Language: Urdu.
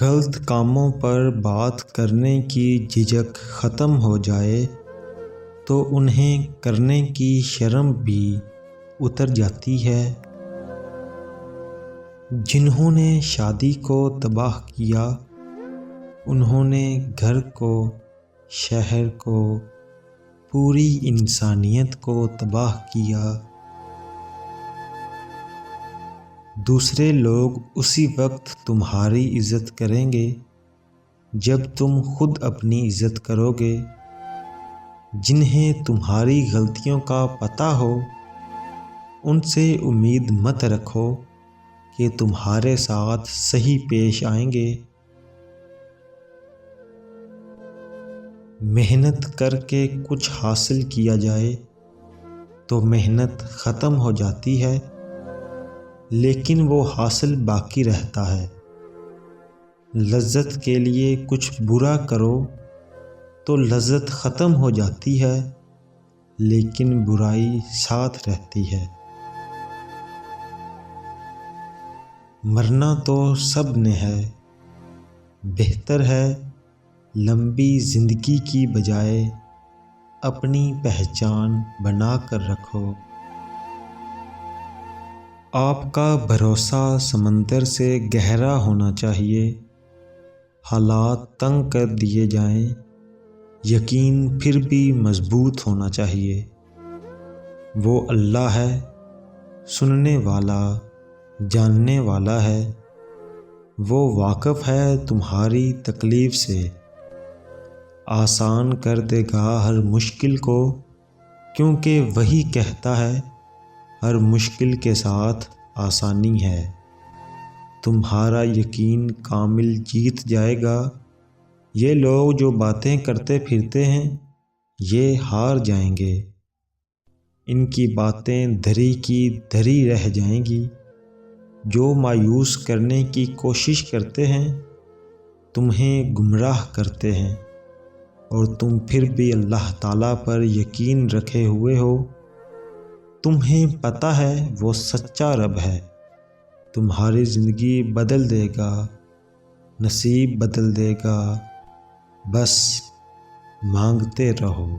غلط کاموں پر بات کرنے کی جھجک ختم ہو جائے تو انہیں کرنے کی شرم بھی اتر جاتی ہے۔ جنہوں نے شادی کو تباہ کیا، انہوں نے گھر کو، شہر کو، پوری انسانیت کو تباہ کیا۔ دوسرے لوگ اسی وقت تمہاری عزت کریں گے جب تم خود اپنی عزت کرو گے۔ جنہیں تمہاری غلطیوں کا پتہ ہو، ان سے امید مت رکھو کہ تمہارے ساتھ صحیح پیش آئیں گے۔ محنت کر کے کچھ حاصل کیا جائے تو محنت ختم ہو جاتی ہے، لیکن وہ حاصل باقی رہتا ہے۔ لذت کے لیے کچھ برا کرو تو لذت ختم ہو جاتی ہے، لیکن برائی ساتھ رہتی ہے۔ مرنا تو سب نے ہے، بہتر ہے لمبی زندگی کی بجائے اپنی پہچان بنا کر رکھو۔ آپ کا بھروسہ سمندر سے گہرا ہونا چاہیے۔ حالات تنگ کر دیے جائیں، یقین پھر بھی مضبوط ہونا چاہیے۔ وہ اللہ ہے، سننے والا، جاننے والا ہے۔ وہ واقف ہے تمہاری تکلیف سے، آسان کر دے گا ہر مشکل کو، کیونکہ وہی کہتا ہے ہر مشکل کے ساتھ آسانی ہے۔ تمہارا یقین کامل جیت جائے گا۔ یہ لوگ جو باتیں کرتے پھرتے ہیں، یہ ہار جائیں گے۔ ان کی باتیں دھری کی دھری رہ جائیں گی۔ جو مایوس کرنے کی کوشش کرتے ہیں، تمہیں گمراہ کرتے ہیں، اور تم پھر بھی اللہ تعالیٰ پر یقین رکھے ہوئے ہو۔ تمہیں پتہ ہے وہ سچا رب ہے۔ تمہاری زندگی بدل دے گا، نصیب بدل دے گا، بس مانگتے رہو۔